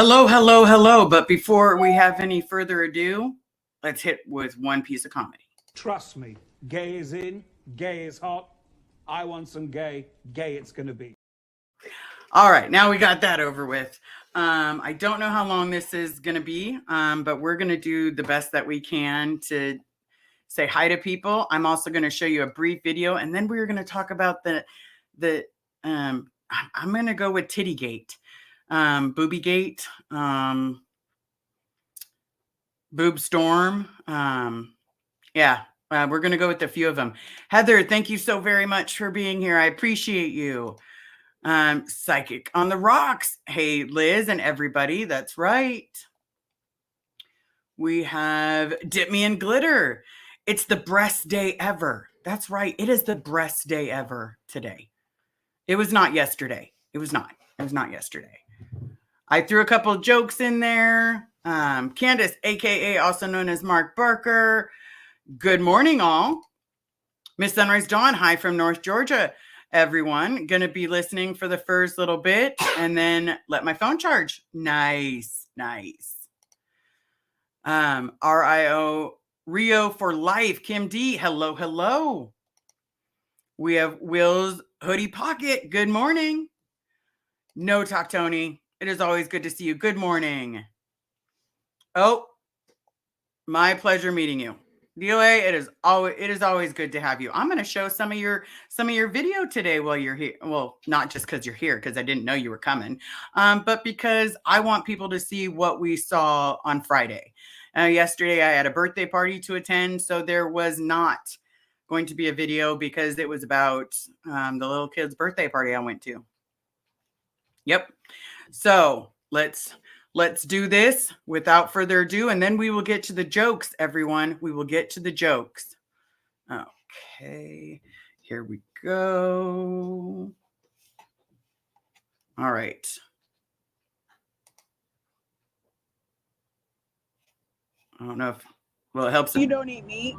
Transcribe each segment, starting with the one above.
Hello, hello, hello. But before we have any further ado, let's hit with one piece of comedy. Trust me, gay is in, gay is hot. I want some gay it's gonna be. All right, now we got that over with. I don't know how long this is going to be, but we're going to do the best that we can to say hi to people. I'm also going to show you a brief video, and then we're going to talk about I'm going to go with Tittygate, Boobygate, Boob Storm. We're going to go with a few of them. Heather, thank you so very much for being here. I appreciate you. Psychic on the Rocks. Hey, Liz and everybody. That's right. We have Dip Me in Glitter. It's the breast day ever. That's right. It is the breast day ever today. It was not yesterday. It was not yesterday. I threw a couple of jokes in there. Candace, aka also known as Mark Barker. Good morning, all. Miss Sunrise Dawn, hi from North Georgia. Everyone, gonna be listening for the first little bit and then let my phone charge. Nice. Rio for life. Kim D, hello. We have Will's Hoodie Pocket. Good morning. No Talk Tony. It is always good to see you. Good morning. Oh, my pleasure meeting you. DOA, it is always good to have you. I'm going to show some of your video today while you're here. Well, not just because you're here, because I didn't know you were coming, but because I want people to see what we saw on Friday. Yesterday, I had a birthday party to attend, so there was not going to be a video because it was about the little kid's birthday party I went to. Yep. So let's do this without further ado, and then we will get to the jokes, everyone. We will get to the jokes. Okay, here we go. All right. I don't know if, well, it helps. You don't eat meat.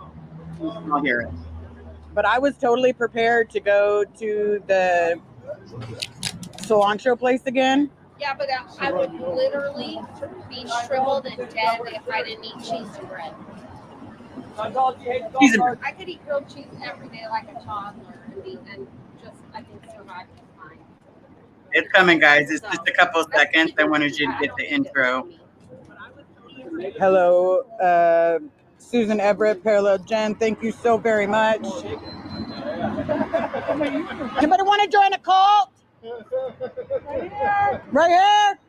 I'll hear it. But I was totally prepared to go to the cilantro place again. Yeah, but I would literally be shriveled and dead if I didn't eat cheese and bread. I could eat grilled cheese every day like a toddler and just, I think, survive just fine. It's coming, guys. It's just a couple of seconds. I wanted you to get the intro. Hello, Susan Everett, Parallel Jen. Thank you so very much. Anybody want to join a cult? Right here.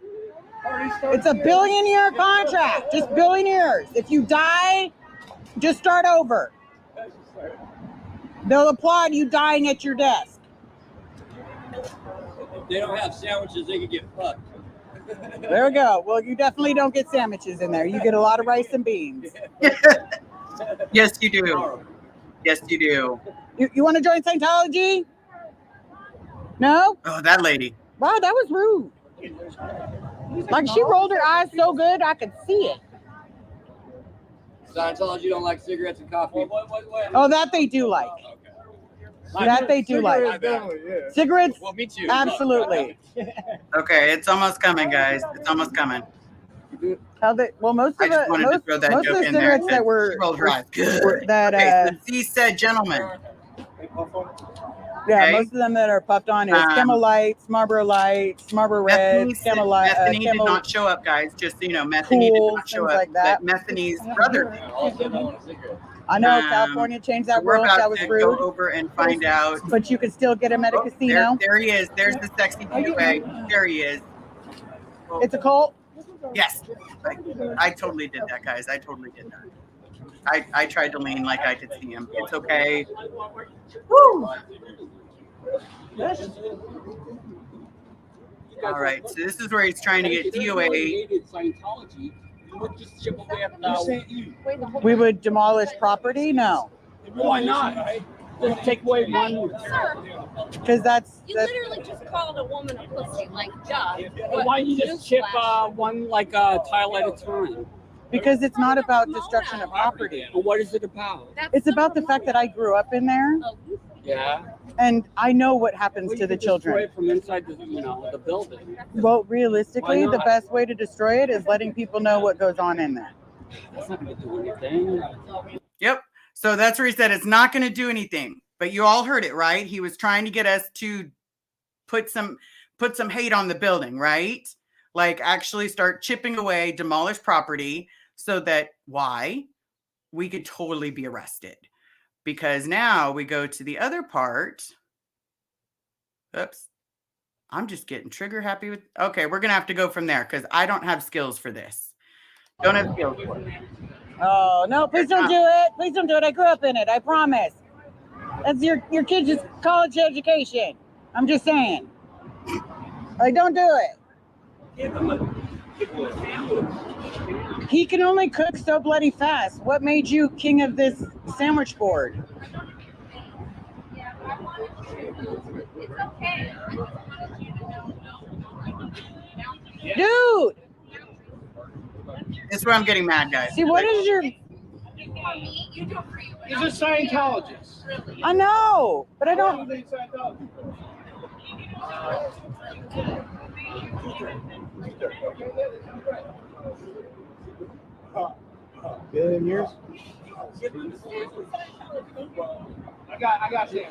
It's a billion-year contract. Just billion years. If you die, just start over. They'll applaud you dying at your desk. If they don't have sandwiches, they can get fucked. There we go. Well, you definitely don't get sandwiches in there. You get a lot of rice and beans. Yes, you do. Yes, you do. You want to join Scientology? No? Oh, that lady. Wow, that was rude. Like, she rolled her eyes so good I could see it. Scientology don't like cigarettes and coffee. Oh, that they do like. That they do like. Cigarettes? Well, me too. Absolutely. Okay, it's almost coming, guys. It's almost coming. Most I of just wanted to throw that most joke of the in there. cigarettes that were Good. that Okay, so she said, gentlemen. yeah, Okay. most of them that are puffed on is Camel Lights, Marlboro Lights, Marlboro Reds, Camel Light, Menthanys did Camel. not show up, guys. Just so you know, Menthanys did Cool, not show things up. like that. But Menthanys' brother. I know California changed that We're rule. about That was to rude. go over and find out. But you can still get him at a Oh, casino. there he is. There's the sexy DOA. There he is. Oh, It's a cult. yes. I totally did that, guys. I totally did that. I tried to lean like I could see him. It's okay. Woo! All right. So this is where he's trying to get DOA. Scientology. You would just chip away at now. We would demolish property? No. Why not? Just take away one. Sir, Because that's you literally just called a woman a pussy, like, duh. Why don't you just chip one tile at a time? because it's not about destruction of property. Well, what is it about? It's about the fact that I grew up in there. Oh, you Yeah. And I know what happens Well, to you the could destroy children. it from inside the, the building. Well, realistically, Why the not? best way to destroy it is letting people know what goes on in there. That's not going to do anything. Yep. So that's where he said it's not going to do anything. But you all heard it, right? He was trying to get us to put some hate on the building, right? Like actually start chipping away, demolish property so that we could totally be arrested. Because now we go to the other part. Oops. I'm just getting trigger happy with. Okay, we're going to have to go from there because I don't have skills for this. Don't have skills for it. Oh, no, please don't do it. Please don't do it. I grew up in it. I promise. That's your kid's college education. I'm just saying. Like, don't do it. He can only cook so bloody fast. What made you king of this sandwich board? It's okay. Dude! This is where I'm getting mad, guys. See, what is your... For me, you do it for you. He's a Scientologist. Really. I know, but I don't... Billion years? I got you.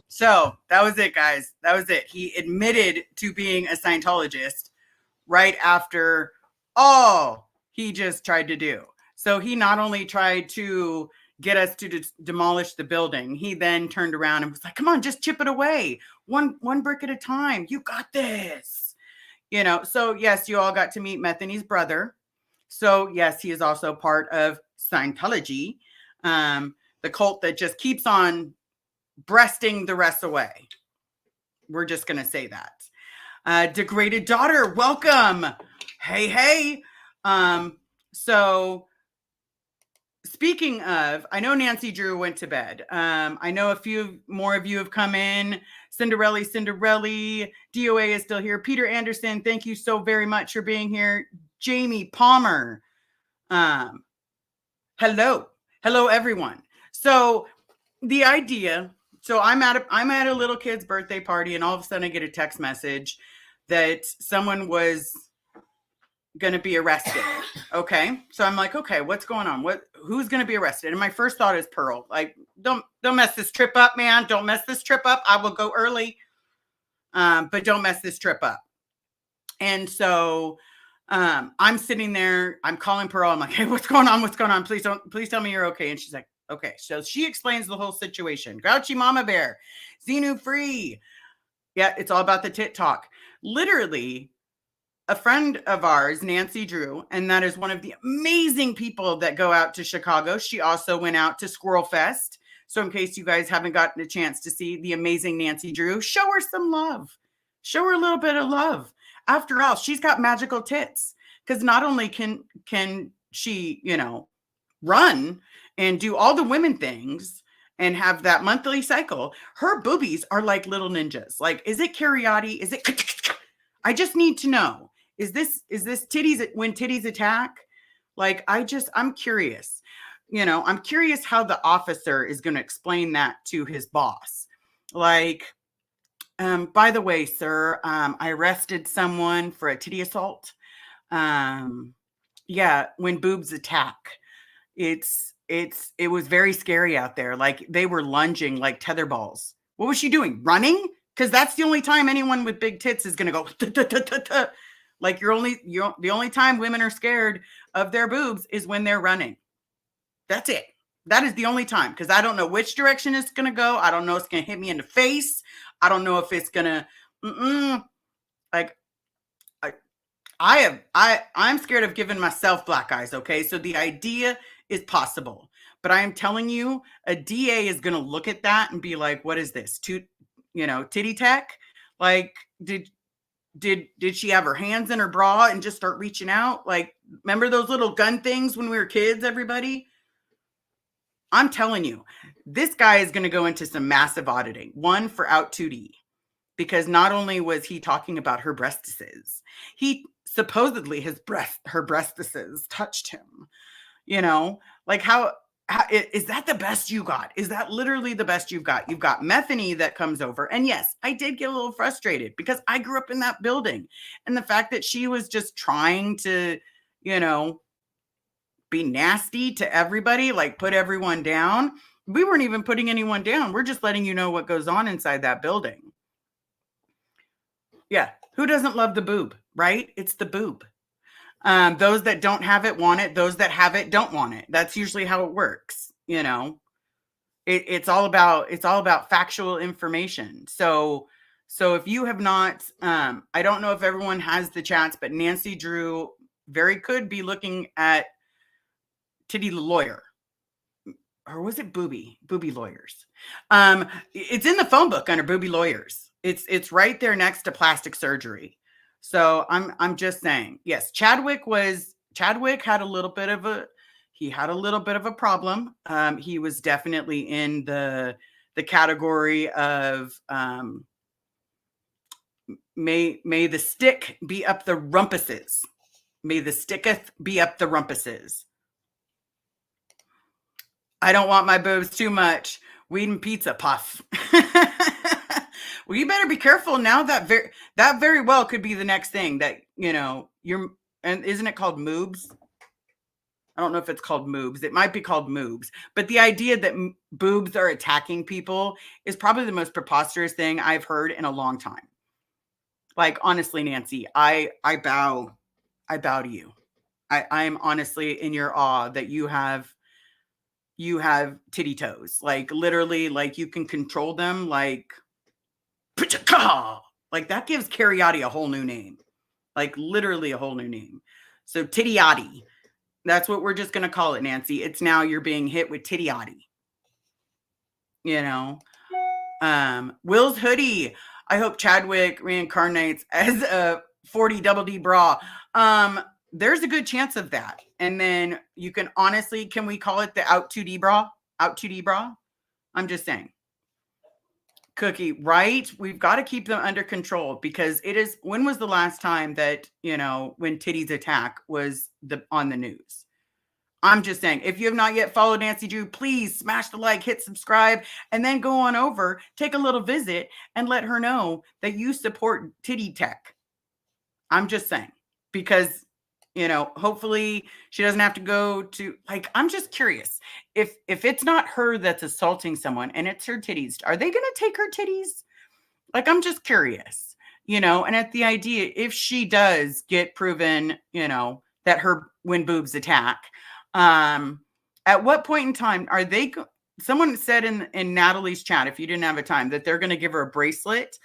So that was it, guys. That was it. He admitted to being a Scientologist right after all he just tried to do. So he not only tried to get us to demolish the building, he then turned around and was like, come on, just chip it away. One brick at a time. You got this. So yes, you all got to meet Menthanys' brother. So yes, he is also part of Scientology, the cult that just keeps on breasting the rest away. We're just going to say that. Degraded daughter, welcome. Hey. So speaking of, I know Nancy Drew went to bed. I know a few more of you have come in. Cinderella, DOA is still here. Peter Anderson, thank you so very much for being here. Jamie Palmer. Hello everyone. So the idea, I'm at a little kid's birthday party, and all of a sudden I get a text message that someone was going to be arrested. Okay. So I'm like, okay, what's going on? Who's going to be arrested? And my first thought is Pearl. Like, don't mess this trip up, man. Don't mess this trip up. I will go early. But don't mess this trip up. And so I'm sitting there, I'm calling Pearl. I'm like, hey, what's going on? Please tell me you're okay. And she's like, okay. So she explains the whole situation. Grouchy Mama Bear, Xenu Free. Yeah, it's all about the tit talk. Literally, a friend of ours, Nancy Drew, and that is one of the amazing people that go out to Chicago. She also went out to Squirrel Fest. So in case you guys haven't gotten a chance to see the amazing Nancy Drew, show her some love. Show her a little bit of love. After all, she's got magical tits, because not only can she, run and do all the women things and have that monthly cycle, her boobies are like little ninjas. Like, is it Karate? Is it? I just need to know. Is this titties when titties attack? Like, I'm curious. I'm curious how the officer is going to explain that to his boss. Like, by the way, sir, I arrested someone for a titty assault. Yeah, when boobs attack, it was very scary out there. Like, they were lunging like tether balls. What was she doing? Running? Because that's the only time anyone with big tits is going to go. Like, the only time women are scared of their boobs is when they're running. That's it. That is the only time, because I don't know which direction it's going to go. I don't know if it's going to hit me in the face. I don't know if it's going to, like, I'm scared of giving myself black eyes. Okay. So the idea is possible, but I am telling you, a DA is going to look at that and be like, what is this? Titty tech? Like, did she have her hands in her bra and just start reaching out? Like, remember those little gun things when we were kids, everybody? I'm telling you, this guy is going to go into some massive auditing. One, for out 2D, because not only was he talking about her breastises, he supposedly her breastises touched him. Like, how Is that the best you got? Is that literally the best you've got? You've got Menthanys that comes over. And yes, I did get a little frustrated because I grew up in that building. And the fact that she was just trying to, be nasty to everybody, like put everyone down. We weren't even putting anyone down. We're just letting you know what goes on inside that building. Yeah. Who doesn't love the boob, right? It's the boob. Those that don't have it want it. Those that have it don't want it. That's usually how it works. It's all about factual information. So if you have not, I don't know if everyone has the chats, but Nancy Drew very could be looking at Titty the Lawyer. Or was it Booby Lawyers? It's in the phone book under Booby Lawyers. It's right there next to plastic surgery. So I'm just saying, yes, Chadwick had a little bit of a problem. He was definitely in the category of may the stick be up the rumpuses. May the sticketh be up the rumpuses. I don't want my boobs too much. Weed and pizza puff. Well, you better be careful now. That very well could be the next thing that, and isn't it called moobs? I don't know if it's called moobs. It might be called moobs. But the idea that boobs are attacking people is probably the most preposterous thing I've heard in a long time. Like, honestly, Nancy, I bow to you. I am honestly in your awe that you have titty toes. Like, literally, like you can control them. Like that gives Cariotti a whole new name. Like, literally a whole new name. So Tittyotti. That's what we're just going to call it, Nancy. It's now you're being hit with Tittyotti. Will's hoodie. I hope Chadwick reincarnates as a 40 double D bra. There's a good chance of that. And then you can honestly, can we call it the out 2D bra? Out 2D bra? I'm just saying. Cookie, right? We've got to keep them under control because when was the last time that, when titties attack was on the news? I'm just saying, if you have not yet followed Nancy Drew, please smash the like, hit subscribe, and then go on over, take a little visit, and let her know that you support titty tech. I'm just saying, because, hopefully she doesn't have to go to, I'm just curious. If it's not her that's assaulting someone and it's her titties, are they going to take her titties? I'm just curious, and at the idea, if she does get proven, that when boobs attack, at what point in time are they, someone said in Natalie's chat, if you didn't have a time, that they're going to give her a bracelet.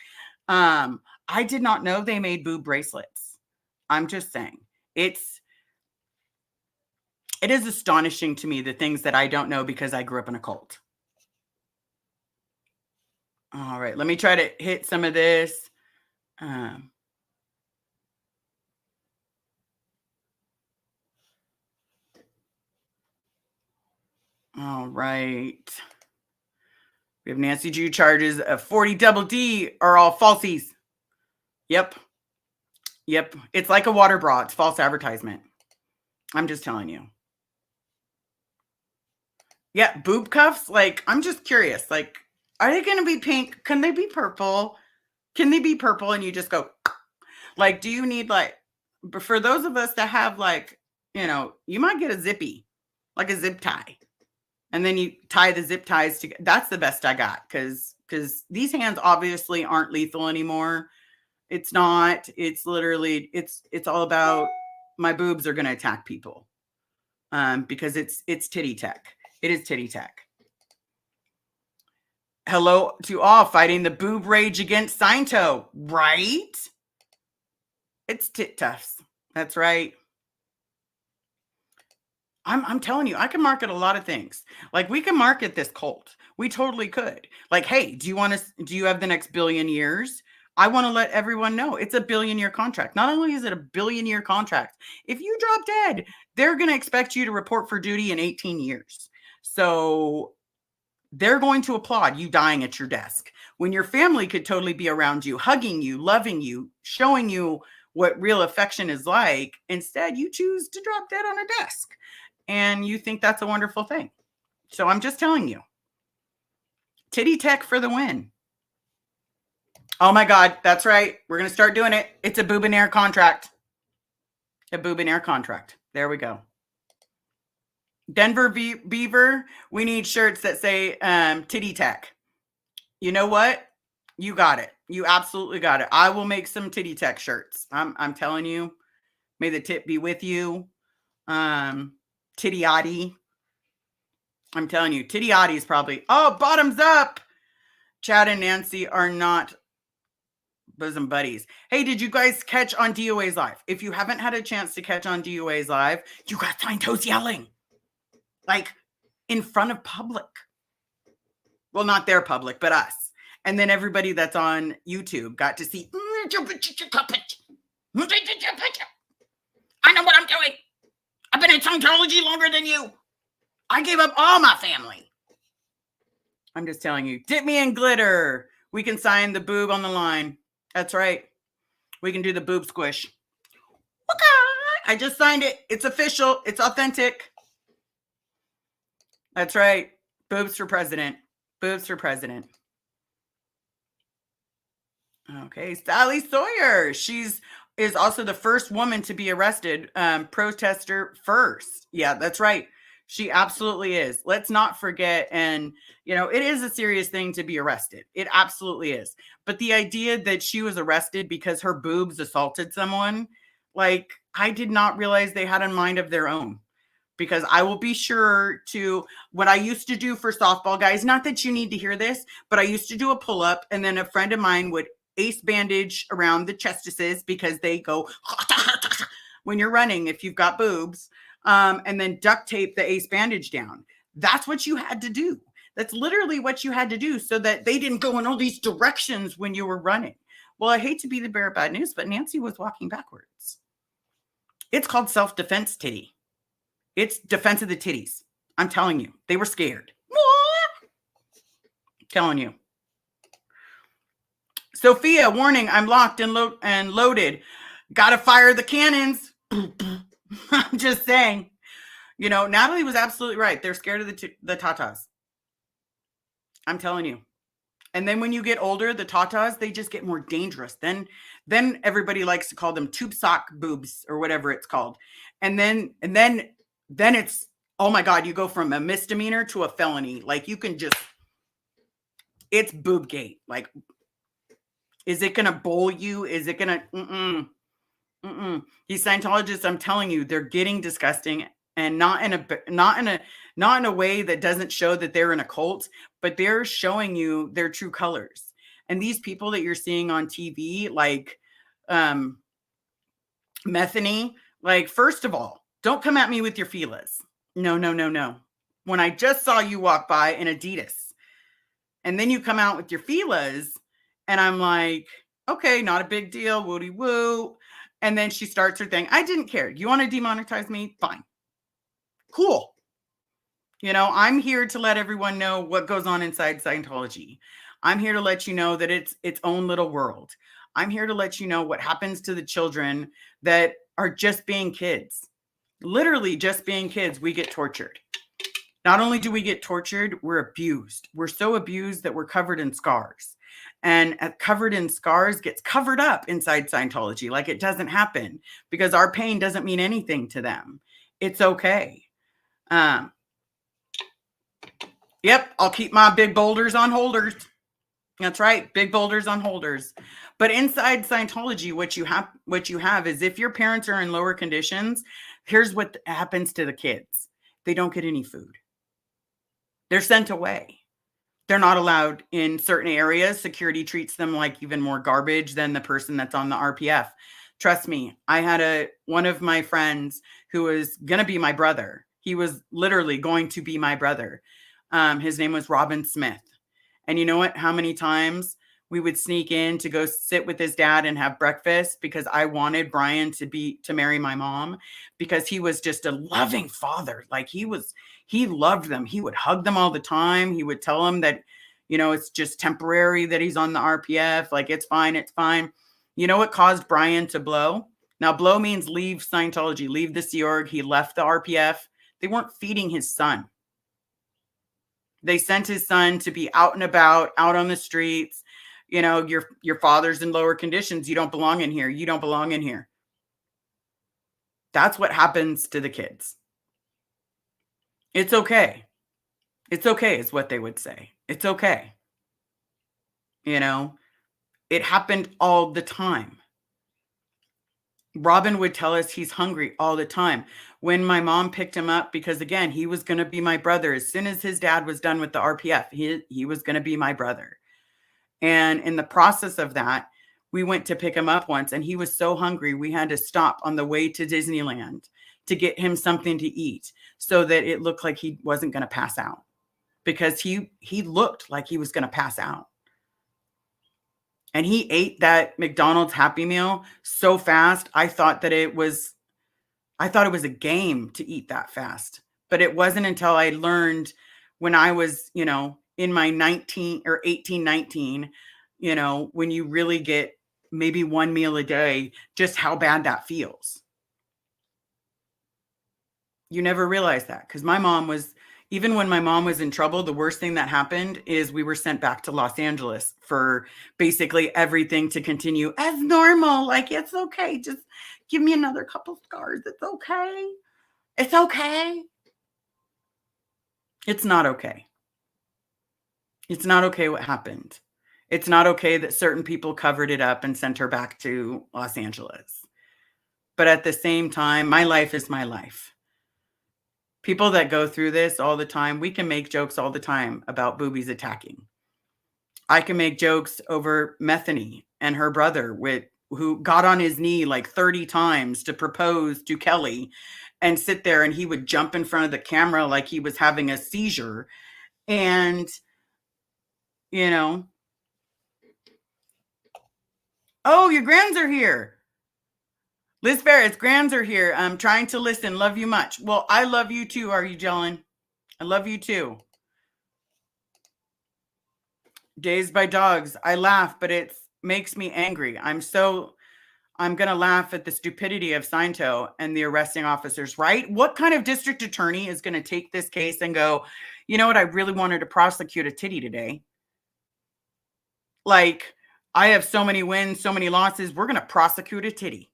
I did not know they made boob bracelets. I'm just saying it is astonishing to me, the things that I don't know because I grew up in a cult. All right, let me try to hit some of this. All right. We have Nancy Drew charges of 40 double D are all falsies. Yep. It's like a water bra. It's false advertisement. I'm just telling you. Yeah, boob cuffs. I'm just curious. Are they going to be pink? Can they be purple? Can they be purple? And you just go, do you need for those of us that have you might get a zippy, like a zip tie. And then you tie the zip ties together. That's the best I got. Because these hands obviously aren't lethal anymore. It's not. It's literally, it's all about my boobs are going to attack people. Because it's titty tech. It is titty tech. Hello to all fighting the boob rage against Scientology, right? It's tit toughs. That's right. I'm telling you, I can market a lot of things. We can market this cult. We totally could. Hey, do you have the next billion years? I want to let everyone know it's a billion-year contract. Not only is it a billion-year contract, if you drop dead, they're going to expect you to report for duty in 18 years. So they're going to applaud you dying at your desk when your family could totally be around you, hugging you, loving you, showing you what real affection is like. Instead, you choose to drop dead on a desk. And you think that's a wonderful thing. So I'm just telling you. Titty tech for the win. Oh my God, that's right. We're going to start doing it. It's a boob and air contract. A boob and air contract. There we go. Denver Beaver, we need shirts that say titty tech. You know what? You got it. You absolutely got it. I will make some titty tech shirts. I'm telling you. May the tit be with you. Titty-oddy. I'm telling you, titty-oddy is probably, oh, bottoms up. Chad and Nancy are not bosom buddies. Hey, did you guys catch on DOA's live? If you haven't had a chance to catch on DOA's live, you got fine toes yelling. Like in front of public. Well, not their public, but us. And then everybody that's on YouTube got to see. I know what I'm doing. I've been in Scientology longer than you. I gave up all my family. I'm just telling you. Dip me in glitter. We can sign the boob on the line. That's right. We can do the boob squish. Okay. I just signed it. It's official. It's authentic. That's right. Boobs for president. Boobs for president. Okay. Sally Sawyer. Is also the first woman to be arrested. Protester first. Yeah, that's right. She absolutely is. Let's not forget. And, it is a serious thing to be arrested. It absolutely is. But the idea that she was arrested because her boobs assaulted someone, like, I did not realize they had a mind of their own. Because I will be sure to, what I used to do for softball guys, not that you need to hear this, but I used to do a pull-up, and then a friend of mine would ace bandage around the chestises because they go when you're running if you've got boobs, and then duct tape the ace bandage down. That's what you had to do. That's literally what you had to do so that they didn't go in all these directions when you were running. Well, I hate to be the bearer of bad news, but Nancy was walking backwards. It's called self-defense titty. It's defense of the titties. I'm telling you, they were scared. Telling you. Sophia, warning, I'm locked and loaded. Gotta fire the cannons. I'm just saying. Natalie was absolutely right. They're scared of the tatas. I'm telling you. And then when you get older, the tatas, they just get more dangerous. Then everybody likes to call them tube sock boobs or whatever it's called. And then it's, oh my God, you go from a misdemeanor to a felony. Like you can just, it's boob gate. Like, is it going to bowl you? Is it going to, These Scientologists, I'm telling you, they're getting disgusting, and not in a way that doesn't show that they're in a cult, but they're showing you their true colors. And these people that you're seeing on TV, like Menthanys, like, first of all, don't come at me with your Fila's. No. When I just saw you walk by in Adidas, and then you come out with your Fila's, and I'm like, okay, not a big deal, woody woo. And then she starts her thing. I didn't care. You want to demonetize me? Fine. Cool. I'm here to let everyone know what goes on inside Scientology. I'm here to let you know that it's its own little world. I'm here to let you know what happens to the children that are just being kids. Literally just being kids. We get tortured. Not only do we get tortured, we're abused. We're so abused that we're covered in scars. And covered in scars gets covered up inside Scientology. Like it doesn't happen because our pain doesn't mean anything to them. It's okay. Yep, I'll keep my big boulders on holders. That's right, big boulders on holders. But inside Scientology, what you have is if your parents are in lower conditions, here's what happens to the kids. They don't get any food. They're sent away. They're not allowed in certain areas. Security treats them like even more garbage than the person that's on the RPF. Trust me, I had one of my friends who was going to be my brother. He was literally going to be my brother. His name was Robin Smith. And you know what? How many times we would sneak in to go sit with his dad and have breakfast because I wanted Brian to marry my mom, because he was just a loving father. Like he loved them. He would hug them all the time. He would tell them that, it's just temporary that he's on the RPF. Like, it's fine. It's fine. You know what caused Brian to blow? Now, blow means leave Scientology, leave the Sea Org. He left the RPF. They weren't feeding his son. They sent his son to be out and about, out on the streets. You know, your father's in lower conditions. You don't belong in here. You don't belong in here. That's what happens to the kids. It's okay. It's okay is what they would say. It's okay. You know, it happened all the time. Robin would tell us he's hungry all the time. When my mom picked him up, because again, he was going to be my brother. As soon as his dad was done with the RPF, he was going to be my brother. And in the process of that, we went to pick him up once, and he was so hungry, we had to stop on the way to Disneyland to get him something to eat so that it looked like he wasn't going to pass out, because he looked like he was going to pass out. And he ate that McDonald's Happy Meal so fast, I thought it was a game to eat that fast. But it wasn't until I learned when I was, you know, in my 19 or 18, 19, you know, when you really get maybe one meal a day, just how bad that feels. You never realize that, because my mom was, even when my mom was in trouble, the worst thing that happened is we were sent back to Los Angeles for basically everything to continue as normal. Like, it's okay. Just give me another couple scars. It's okay. It's okay. It's not okay. It's not okay what happened. It's not okay that certain people covered it up and sent her back to Los Angeles. But at the same time, my life is my life. People that go through this all the time, we can make jokes all the time about boobies attacking. I can make jokes over Menthanys and her brother, who got on his knee like 30 times to propose to Kelly and sit there, and he would jump in front of the camera like he was having a seizure. And, you know, oh, your grands are here. Liz Ferris, grands are here. I'm trying to listen. Love you much. Well, I love you too. Are you gelling? I love you too. Dazed by dogs. I laugh, but it makes me angry. I'm going to laugh at the stupidity of Scientology and the arresting officers, right? What kind of district attorney is going to take this case and go, you know what? I really wanted to prosecute a titty today. Like, I have so many wins, so many losses. We're going to prosecute a titty.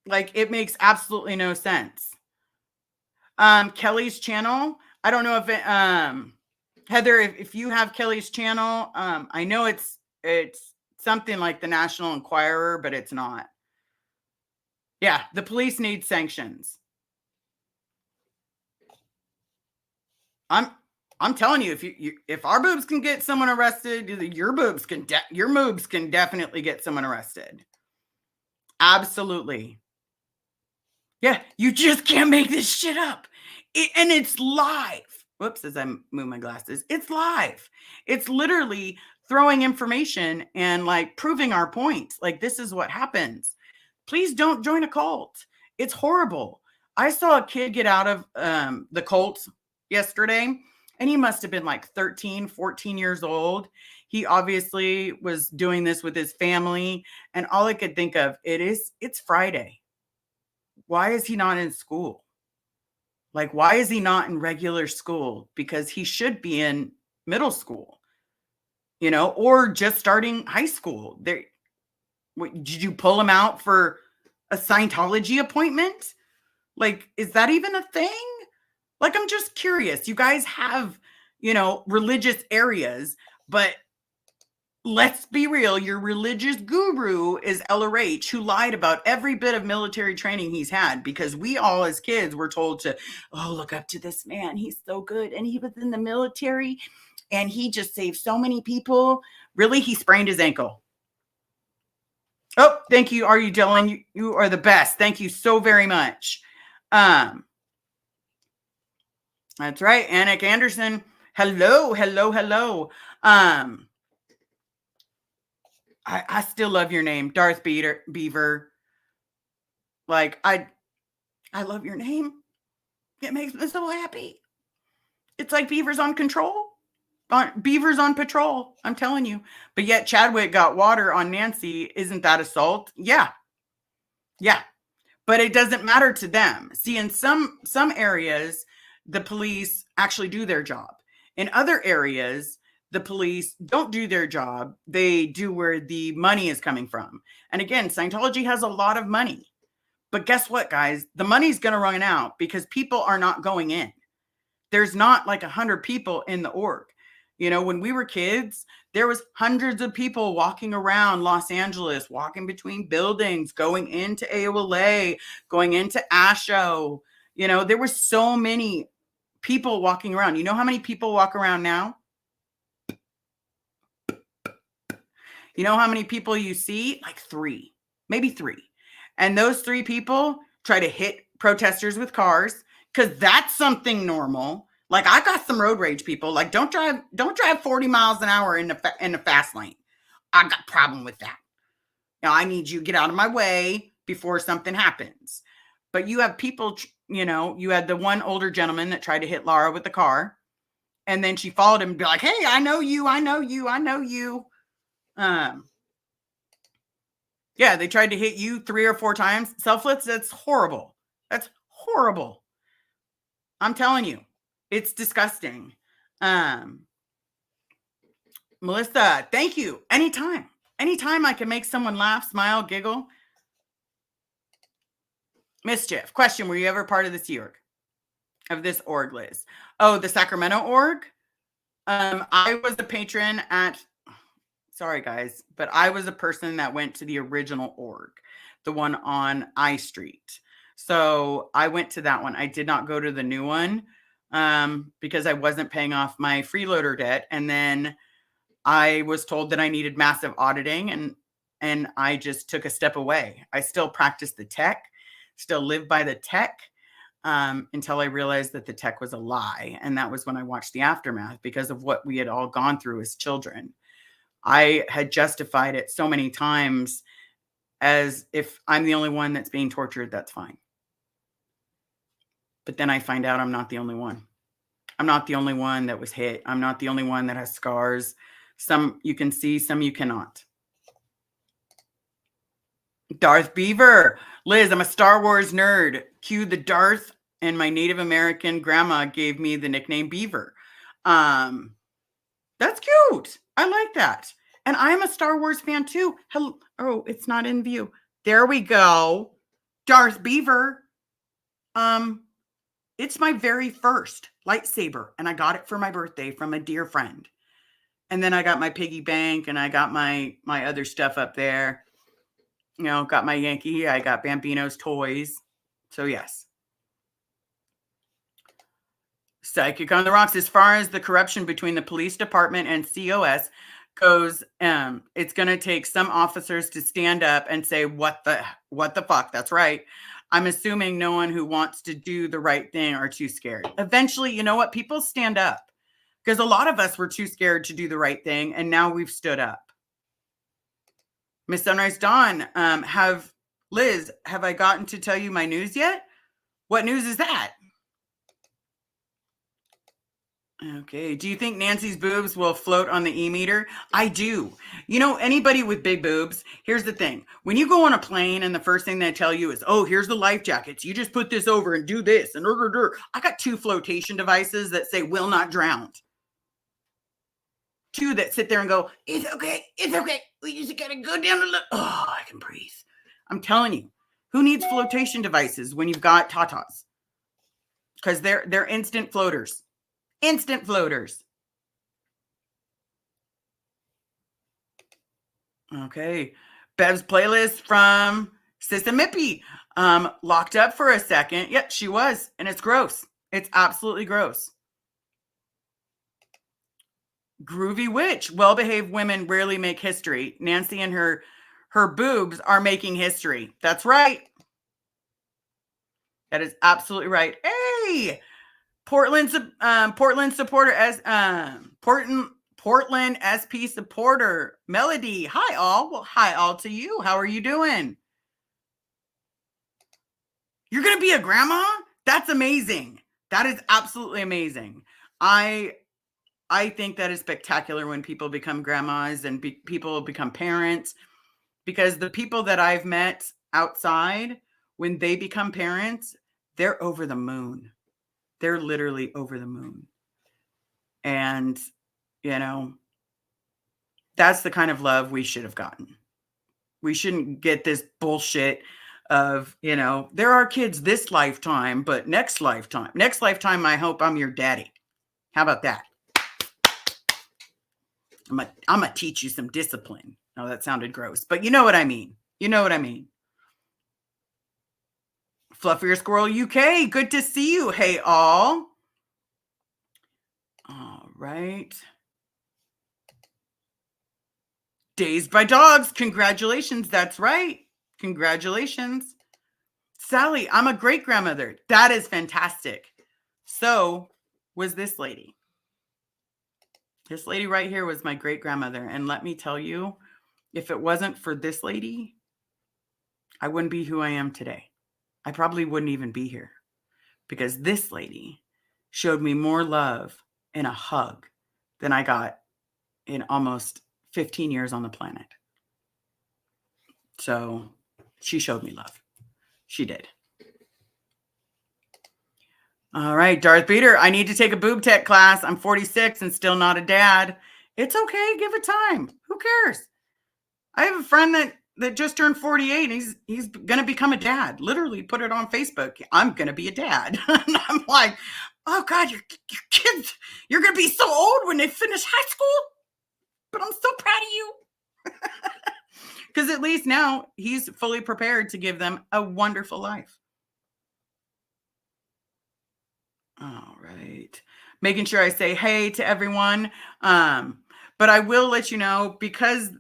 Like, it makes absolutely no sense. Kelly's channel. I don't know if it, Heather, if you have Kelly's channel, I know it's something like the National Enquirer, but it's not. Yeah, the police need sanctions. I'm telling you, if our boobs can get someone arrested, your boobs can definitely get someone arrested. Absolutely. Yeah, you just can't make this shit up. And it's live. Whoops, as I move my glasses. It's live. It's literally throwing information and like proving our point. Like, this is what happens. Please don't join a cult. It's horrible. I saw a kid get out of the cult yesterday, and he must have been like 13, 14 years old. He obviously was doing this with his family, and all I could think of, it's Friday. Why is he not in school? Like, why is he not in regular school? Because he should be in middle school, you know, or just starting high school. Did you pull him out for a Scientology appointment? Like, is that even a thing? Like, I'm just curious. You guys have, you know, religious areas, but let's be real. Your religious guru is LRH, who lied about every bit of military training he's had, because we all as kids were told to, oh, look up to this man. He's so good. And he was in the military and he just saved so many people. Really? He sprained his ankle. Oh, thank you. Are you Dylan? You are the best. Thank you so very much. That's right. Anik Anderson. Hello, hello, hello. I still love your name, Darth Beaver. Like, I love your name. It makes me so happy. It's like Beavers on Beavers on patrol. I'm telling you. But yet Chadwick got water on Nancy. Isn't that assault? Yeah. Yeah. But it doesn't matter to them. See, in some areas, the police actually do their job. In other areas, the police don't do their job. They do where the money is coming from. And again, Scientology has a lot of money. But guess what, guys? The money's going to run out because people are not going in. There's not like 100 people in the org. You know, when we were kids, there was hundreds of people walking around Los Angeles, walking between buildings, going into AOLA, going into ASHO. You know, there were so many people walking around. You know how many people walk around now? You know how many people you see? Like 3, maybe 3. And those 3 people try to hit protesters with cars because that's something normal. Like, I got some road rage people. Like, don't drive 40 miles an hour in the fast lane. I got a problem with that. Now, I need you to get out of my way before something happens. But you have people, you know, you had the one older gentleman that tried to hit Laura with the car. And then she followed him and be like, hey, I know you. Yeah, they tried to hit you 3 or 4 times. Selfless, that's horrible. That's horrible. I'm telling you, it's disgusting. Melissa, thank you. Anytime I can make someone laugh, smile, giggle. Mischief. Question, were you ever part of this org? Of this org, Liz? Oh, the Sacramento org? I was a patron at... Sorry, guys, but I was a person that went to the original org, the one on I Street. So I went to that one. I did not go to the new one because I wasn't paying off my freeloader debt. And then I was told that I needed massive auditing, and I just took a step away. I still practice the tech, still live by the tech until I realized that the tech was a lie. And that was when I watched the aftermath because of what we had all gone through as children. I had justified it so many times as if I'm the only one that's being tortured, that's fine. But then I find out I'm not the only one. I'm not the only one that was hit. I'm not the only one that has scars. Some you can see, some you cannot. Darth Beaver. Liz, I'm a Star Wars nerd. Cue the Darth, and my Native American grandma gave me the nickname Beaver. That's cute. I like that. And I'm a Star Wars fan too. Hello. Oh, it's not in view. There we go. Darth Beaver. It's my very first lightsaber, and I got it for my birthday from a dear friend. And then I got my piggy bank, and I got my other stuff up there. You know, got my Yankee. I got Bambino's toys. So yes. Psychic on the Rocks. As far as the corruption between the police department and COS goes, it's going to take some officers to stand up and say, what the fuck? That's right. I'm assuming no one who wants to do the right thing are too scared. Eventually, you know what? People stand up because a lot of us were too scared to do the right thing. And now we've stood up. Miss Sunrise Dawn, Liz, have I gotten to tell you my news yet? What news is that? Okay. Do you think Nancy's boobs will float on the e-meter? I do. You know, anybody with big boobs, here's the thing. When you go on a plane and the first thing they tell you is, oh, here's the life jackets. You just put this over and do this. And I got 2 flotation devices that say will not drown. 2 that sit there and go, it's okay. It's okay. We just got to go down a little. Oh, I can breathe. I'm telling you, who needs flotation devices when you've got tatas? Because they're instant floaters. Instant floaters. Okay. Bev's playlist from Sissa Mippy. Locked up for a second. Yep, she was. And it's gross. It's absolutely gross. Groovy Witch. Well-behaved women rarely make history. Nancy and her boobs are making history. That's right. That is absolutely right. Hey! Portland supporter as Portland SP supporter Melody. Hi all. Well, hi all to you. How are you doing? You're gonna be a grandma? That's amazing. That is absolutely amazing. I think that is spectacular when people become grandmas and people become parents, because the people that I've met outside, when they become parents, they're over the moon. They're literally over the moon. And, you know, that's the kind of love we should have gotten. We shouldn't get this bullshit of, you know, there are kids this lifetime, but next lifetime, I hope I'm your daddy. How about that? I'm gonna teach you some discipline. Oh, that sounded gross, but you know what I mean. You know what I mean. Fluffier Squirrel UK, good to see you. Hey, all. All right. Dazed by Dogs, congratulations. That's right. Congratulations. Sally, I'm a great grandmother. That is fantastic. So was this lady. This lady right here was my great grandmother. And let me tell you, if it wasn't for this lady, I wouldn't be who I am today. I probably wouldn't even be here, because this lady showed me more love and a hug than I got in almost 15 years on the planet. So she showed me love. She did. All right, Darth Beater, I need to take a boob tech class. I'm 46 and still not a dad. It's okay. Give it time. Who cares? I have a friend that just turned 48. And he's going to become a dad. Literally put it on Facebook. I'm going to be a dad. And I'm like, oh God, your kids, you're going to be so old when they finish high school. But I'm so proud of you. Because at least now he's fully prepared to give them a wonderful life. All right. Making sure I say hey to everyone. But I will let you know, because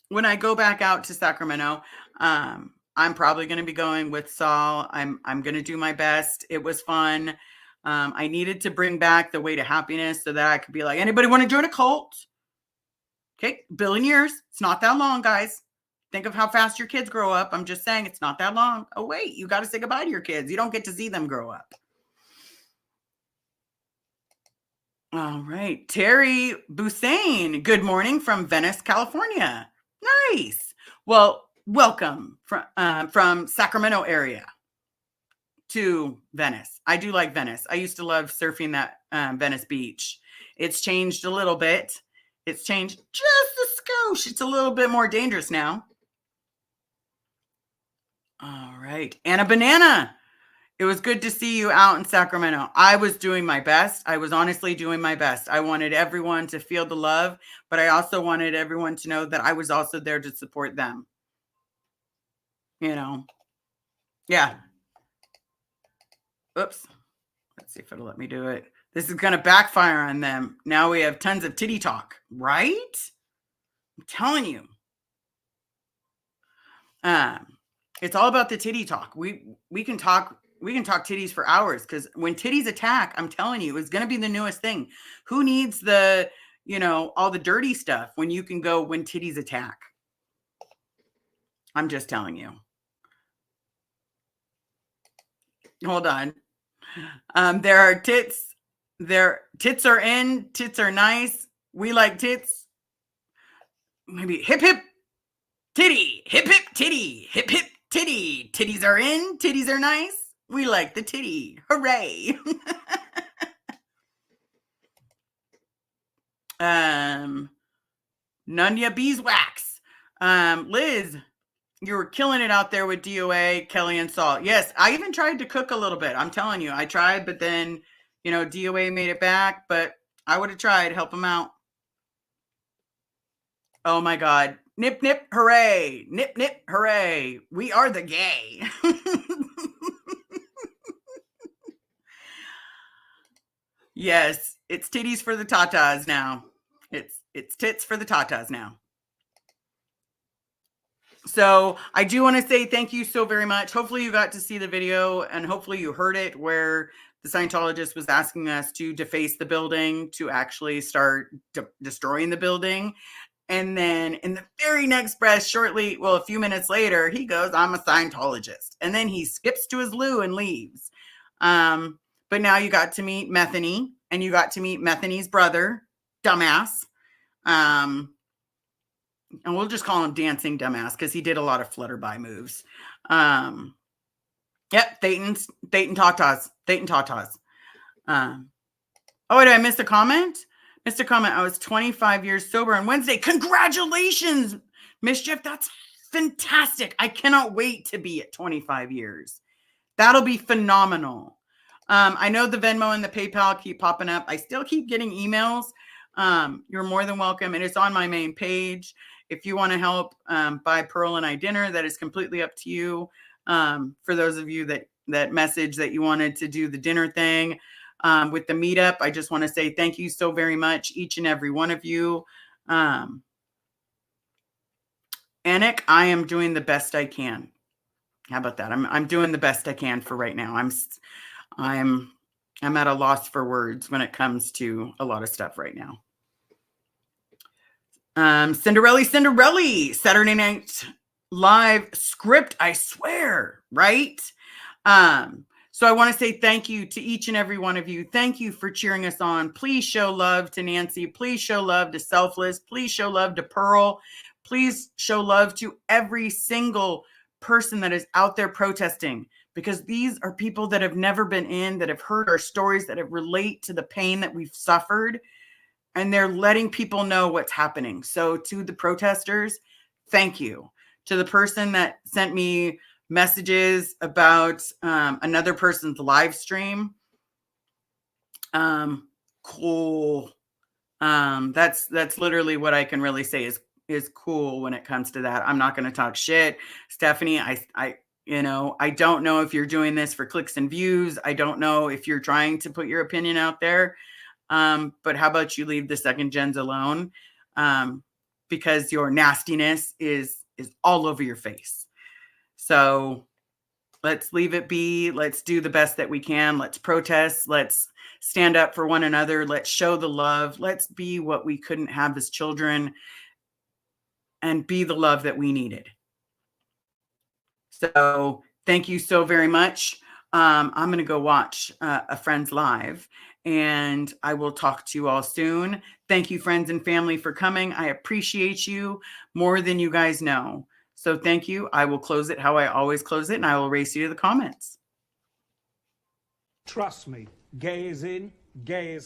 when I go back out to Sacramento, I'm probably going to be going with Saul. I'm going to do my best. It was fun. I needed to bring back the way to happiness so that I could be like, anybody want to join a cult? Okay, billion years. It's not that long, guys. Think of how fast your kids grow up. I'm just saying it's not that long. Oh, wait, you got to say goodbye to your kids. You don't get to see them grow up. All right. Terry Busain, good morning from Venice, California. Nice. Well, welcome from Sacramento area to Venice. I do like Venice. I used to love surfing that Venice beach. It's changed a little bit. It's changed just a skosh. It's a little bit more dangerous now. All right. Anna Banana. It was good to see you out in Sacramento. I was doing my best. I was honestly doing my best. I wanted everyone to feel the love, but I also wanted everyone to know that I was also there to support them. You know? Yeah. Oops. Let's see if it'll let me do it. This is going to backfire on them. Now we have tons of titty talk, right? I'm telling you. It's all about the titty talk. We can talk titties for hours, because when titties attack, I'm telling you, it's going to be the newest thing. Who needs the, you know, all the dirty stuff when you can go when titties attack? I'm just telling you. Hold on. There are tits. Tits are in. Tits are nice. We like tits. Maybe hip hip titty. Hip hip titty. Hip hip titty. Titties are in. Titties are nice. We like the titty. Hooray. Nunya Beeswax. Liz, you were killing it out there with DOA, Kelly, and Salt. Yes, I even tried to cook a little bit. I'm telling you, I tried, but then, you know, DOA made it back, but I would have tried. Help them out. Oh my God. Nip, nip, hooray. Nip, nip, hooray. We are the gay. Yes, it's titties for the tatas now. It's tits for the tatas now. So I do want to say thank you so very much. Hopefully you got to see the video, and hopefully you heard it where the Scientologist was asking us to deface the building, to actually start destroying the building. And then in the very next breath, shortly, well, a few minutes later, he goes, I'm a Scientologist. And then he skips to his loo and leaves. But now you got to meet Menthanys, and you got to meet Menthanys' brother, Dumbass. And we'll just call him Dancing Dumbass, because he did a lot of flutterby moves. Yep, Dayton Tatas. Dayton Tatas. Oh, did I miss a comment? Missed a comment. I was 25 years sober on Wednesday. Congratulations, Mischief. That's fantastic. I cannot wait to be at 25 years. That'll be phenomenal. I know the Venmo and the PayPal keep popping up. I still keep getting emails. You're more than welcome. And it's on my main page. If you want to help buy Pearl and I dinner, that is completely up to you. For those of you that message that you wanted to do the dinner thing with the meetup, I just want to say thank you so very much, each and every one of you. Anik, I am doing the best I can. How about that? I'm doing the best I can for right now. I'm at a loss for words when it comes to a lot of stuff right now. Cinderella, Saturday Night Live script, I swear, right? So I want to say thank you to each and every one of you. Thank you for cheering us on. Please show love to Nancy. Please show love to Selfless. Please show love to Pearl. Please show love to every single person that is out there protesting, because these are people that have never been in, that have heard our stories, that have relate to the pain that we've suffered, and they're letting people know what's happening. So to the protesters, thank you. To the person that sent me messages about another person's live stream, cool. That's literally what I can really say is cool when it comes to that. I'm not going to talk shit. Stephanie, I don't know if you're doing this for clicks and views. I don't know if you're trying to put your opinion out there. But how about you leave the second gens alone? Because your nastiness is all over your face. So let's leave it be. Let's do the best that we can. Let's protest. Let's stand up for one another. Let's show the love. Let's be what we couldn't have as children and be the love that we needed. So thank you so very much. I'm going to go watch a friend's live, and I will talk to you all soon. Thank you, friends and family, for coming. I appreciate you more than you guys know. So thank you. I will close it how I always close it, and I will race you to the comments. Trust me, gay is in, gay is hot.